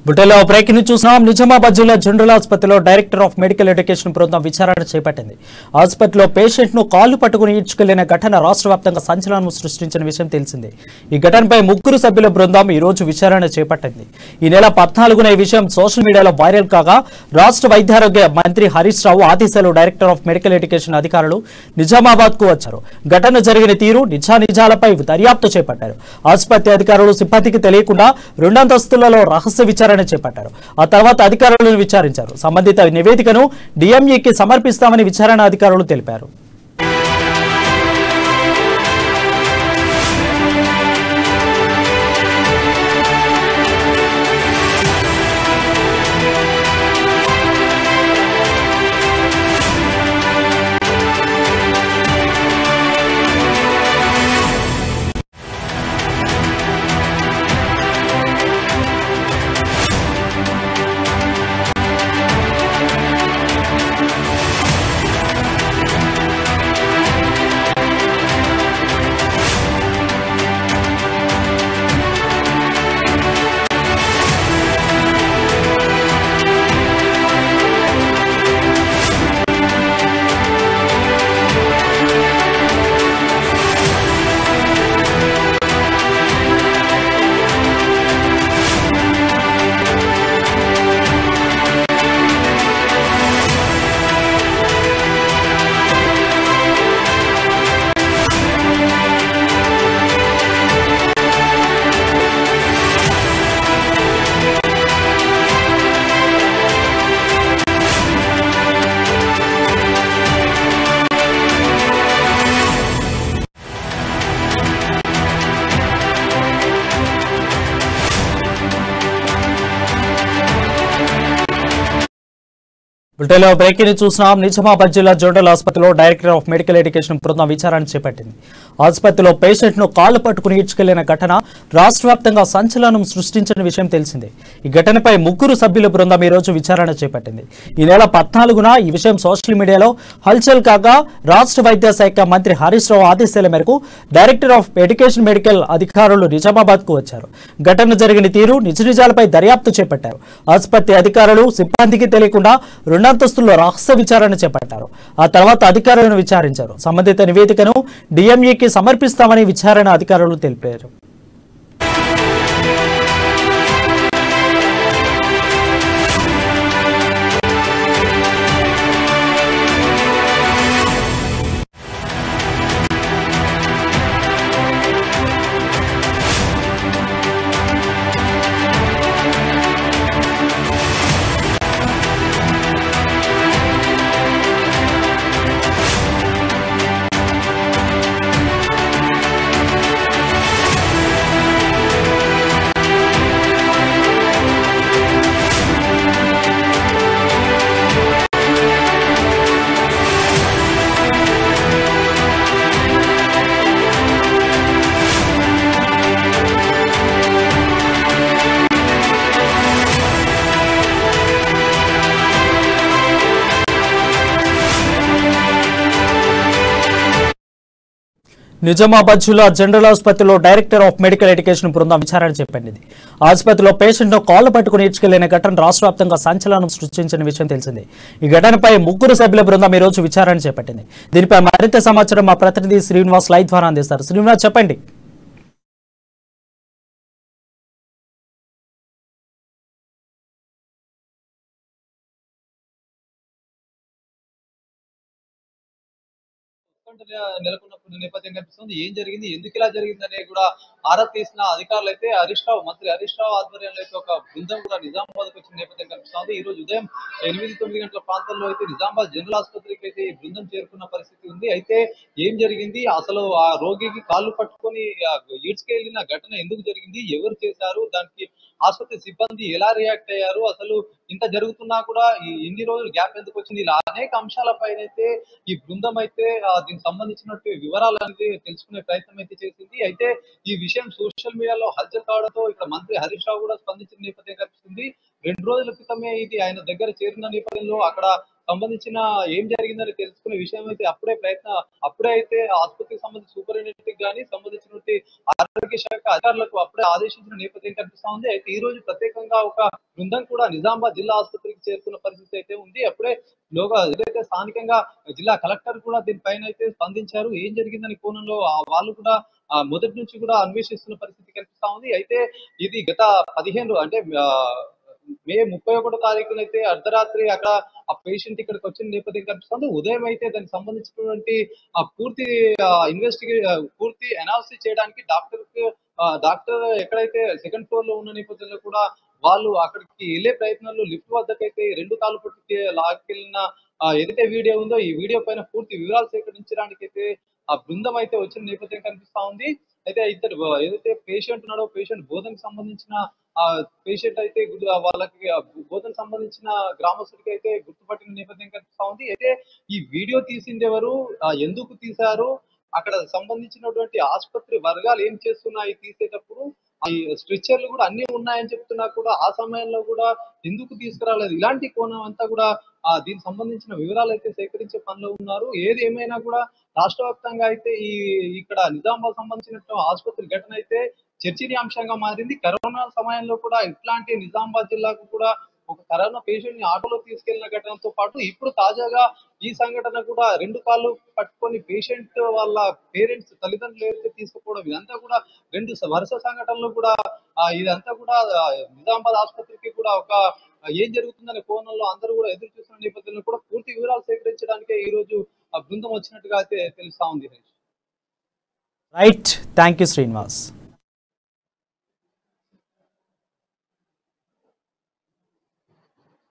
బుటెలో breaking చూస్తున్నాం. నిజామాబాద్ జిల్లా general ఆసుపత్రిలో డైరెక్టర్ ఆఫ్ మెడికల్ ఎడ్యుకేషన్ బృందం విచారణ చేపట్టింది. ఆసుపత్రిలో పేషెంట్ ను కాళ్లు పట్టుకుని ఈడ్చుకెళ్లిన ఘటన రాష్ట్ర వ్యాప్తంగా సంచలనం సృష్టించిన విషయం తెలిసిందే. ఈ ఘటనపై 3 సభ్యుల బృందం ఈ రోజు విచారణ చేపట్టింది. ఈ నెల 14న ఈ విషయం సోషల్ మీడియాలో వైరల్ కాగా రాష్ట్ర వైద్యారోగ్య మంత్రి హరీష్ రావు ఆదేశాలు డైరెక్టర్ ఆఫ్ మెడికల్ ఎడ్యుకేషన్ అధికారులు నిజామాబాద్ కు వచ్చారు. ఘటన జరిగిన తీరు నిజానిజాలపై దర్యాప్తు చేపట్టారు. ఆసుపత్రి అధికారులు సిబ్బందికి తెలియకుండా 2 అంతస్తులలో రహస్య విచారణ చేపట్టారు. ఆ తర్వాత అధికారులను విచారించారు. సంబంధిత నివేదికను డిఎంఈకి సమర్పిస్తామని విచారణ అధికారులు తెలిపారు. బుటెలో బ్రేకింగ్ చూస్తున్నాం. నిజామాబాద్ జిల్లా జనరల్ ఆసుపత్రిలో డైరెక్టర్ ఆఫ్ మెడికల్ ఎడ్యుకేషన్ బృందం విచారణ చేపట్టింది. ఆసుపత్రిలో పేషెంట్ ను కాళ్లు పట్టుకుని ఈడ్చుకెళ్లిన ఘటన రాష్ట్ర వ్యాప్తంగా సంచలనం సృష్టించిన విషయం తెలిసిందే. ఈ ఘటనపై 3 సభ్యుల బృందం ఈ రోజు విచారణ చేపట్టింది. ఈ నెల 14న ఈ విషయం సోషల్ మీడియాలో హల్చల్ కాగా రాష్ట్ర వైద్య శాఖ మంత్రి హరీష్ రావు ఆదేశాల మేరకు డైరెక్టర్ ఆఫ్ ఎడ్యుకేషన్ మెడికల్ అధికారులు నిజామాబాద్ కు వచ్చారు. ఘటన జరిగిన తీరు నిజాలపై దర్యాప్తు చేపట్టారు. ఆసుపత్రి అధికారులు సిబ్బందికి తెలియకుండా 2 అంతస్తుల్లో రహస్య విచారణ చేపట్టారు. ఆ తర్వాత అధికారులను విచారించారు. సంబంధిత నివేదికను డిఎంఈకి సమర్పిస్తామని విచారణ అధికారులు తెలిపారు. నిజామాబాద్ జిల్లా జనరల్ ఆసుపత్రిలో డైరెక్టర్ ఆఫ్ మెడికల్ ఎడ్యుకేషన్ బృందం విచారణ చేపట్టింది. ఆసుపత్రిలో పేషెంట్ ను కాళ్లు పట్టుకుని ఈడ్చుకెళ్లిన ఘటన రాష్ట్ర వ్యాప్తంగా సంచలనం సృష్టించిన విషయం తెలిసిందే. ఈ ఘటనపై 3 సభ్యుల బృందం ఈ రోజు విచారణ చేపట్టింది. దీనిపై మరింత సమాచారం మా ప్రతినిధి శ్రీనివాస్ లైవ్ ద్వారా అందిస్తారు. శ్రీనివాస్, చెప్పండి. నెలకొన్న నేపథ్యం కనిపిస్తుంది. ఏం జరిగింది, ఎందుకు ఇలా జరిగింది అనేది కూడా ఆరా తీసిన అధికారులు అయితే మంత్రి హరీష్ రావు ఆధ్వర్యంలో అయితే ఒక బృందం కూడా నిజామాబాద్ వచ్చిన నేపథ్యం కనిపిస్తుంది. ఈ రోజు ఉదయం 8-9 గంటల ప్రాంతంలో అయితే నిజామాబాద్ జనరల్ ఆసుపత్రికి అయితే ఈ బృందం చేరుకున్న పరిస్థితి ఉంది. అయితే ఏం జరిగింది, అసలు ఆ రోగికి కాళ్ళు పట్టుకొని ఈడ్చుకెళ్లిన ఘటన ఎందుకు జరిగింది, ఎవరు చేశారు, దానికి ఆసుపత్రి సిబ్బంది ఎలా రియాక్ట్ అయ్యారు, అసలు ఇంత జరుగుతున్నా కూడా ఇన్ని రోజులు గ్యాప్ ఎందుకు వచ్చింది, ఇలా అనేక అంశాలపైన అయితే ఈ బృందం అయితే దీనికి సంబంధించినట్టు వివరాలు అనేది తెలుసుకునే ప్రయత్నం అయితే చేసింది. అయితే ఈ విషయం సోషల్ మీడియాలో హల్చల్ కావడంతో ఇక్కడ మంత్రి హరీష్ రావు కూడా స్పందించిన నేపథ్యం కనిపిస్తుంది. 2 రోజుల క్రితమే ఇది ఆయన దగ్గర చేరిన నేపథ్యంలో అక్కడ సంబంధించిన ఏం జరిగిందని తెలుసుకునే విషయం అయితే అప్పుడే అయితే ఆసుపత్రికి సంబంధించి సూపరింటెండెంట్ గానీ సంబంధించినటువంటి ఆరోగ్య శాఖ అధికారులకు అప్పుడే ఆదేశించిన నేపథ్యం కనిపిస్తా ఉంది. అయితే ఈ రోజు ప్రత్యేకంగా ఒక బృందం కూడా నిజామాబాద్ జిల్లా ఆసుపత్రికి చేరుకున్న పరిస్థితి అయితే ఉంది. అప్పుడే ఏదైతే స్థానికంగా జిల్లా కలెక్టర్ కూడా దీనిపైన అయితే స్పందించారు. ఏం జరిగిందని కోణంలో వాళ్ళు కూడా మొదటి నుంచి కూడా అన్వేషిస్తున్న పరిస్థితి కనిపిస్తా ఉంది. అయితే ఇది గత 15 అంటే మే 31 తారీఖునైతే అర్ధరాత్రి అక్కడ ఆ పేషెంట్ ఇక్కడికి వచ్చిన నేపథ్యం కనిపిస్తుంది. ఉదయం అయితే దానికి సంబంధించినటువంటి పూర్తి పూర్తి అనాలిసిస్ చేయడానికి డాక్టర్ ఎక్కడైతే సెకండ్ ఫ్లోర్ లో ఉన్న నేపథ్యంలో కూడా వాళ్ళు అక్కడికి వెళ్లే ప్రయత్నంలో లిఫ్ట్ వద్దకైతే 2 కాళ్ళు పట్టుకు లాక్కెళ్ళిన ఏదైతే వీడియో ఉందో ఈ వీడియో పైన పూర్తి వివరాలు సేకరించడానికి అయితే ఆ బృందం అయితే వచ్చిన నేపథ్యం కనిపిస్తా ఉంది. అయితే ఏదైతే పేషెంట్ ఉన్నాడో పేషెంట్ బోధనకు సంబంధించిన పేషెంట్ అయితే వాళ్ళకి బోధనకు సంబంధించిన గ్రామస్తుడికి అయితే గుర్తుపట్టిన నేపథ్యం కనిపిస్తా ఉంది. అయితే ఈ వీడియో తీసింది ఎవరు, ఎందుకు తీశారు, అక్కడ సంబంధించినటువంటి ఆసుపత్రి వర్గాలు ఏం చేస్తున్నాయి తీసేటప్పుడు, ఈ స్ట్రెచ్చర్లు కూడా అన్ని ఉన్నాయని చెప్తున్నా కూడా ఆ సమయంలో కూడా ఎందుకు తీసుకురాలేదు, ఇలాంటి కోణం అంతా కూడా దీనికి సంబంధించిన వివరాలు అయితే సేకరించే పనిలో ఉన్నారు. ఏది ఏమైనా కూడా రాష్ట్ర వ్యాప్తంగా అయితే ఇక్కడ నిజామాబాద్ సంబంధించిన ఆసుపత్రి ఘటన అయితే చర్చనీయాంశంగా మారింది. కరోనా సమయంలో కూడా ఇట్లాంటి నిజామాబాద్ జిల్లాకు కూడా ఒక కరోనా పేషెంట్ ని ఆటోలో తీసుకెళ్లిన ఘటనతో పాటు ఇప్పుడు తాజాగా ఈ సంఘటన కూడా 2 కాళ్ళు పట్టుకొని పేషెంట్ వాళ్ళ పేరెంట్స్ తల్లిదండ్రులు ఏదైతే తీసుకుపోవడం, ఇదంతా కూడా 2 వరుస సంఘటనలు కూడా ఇదంతా కూడా నిజామాబాద్ ఆసుపత్రికి కూడా ఒక ఏం జరుగుతుందనే కోణంలో అందరూ కూడా ఎదురు చూస్తున్న నేపథ్యంలో కూడా పూర్తి వివరాలు సేకరించడానికే ఈ రోజు ఆ బృందం వచ్చినట్టుగా అయితే తెలుస్తా ఉంది. Right, thank you Srinivas.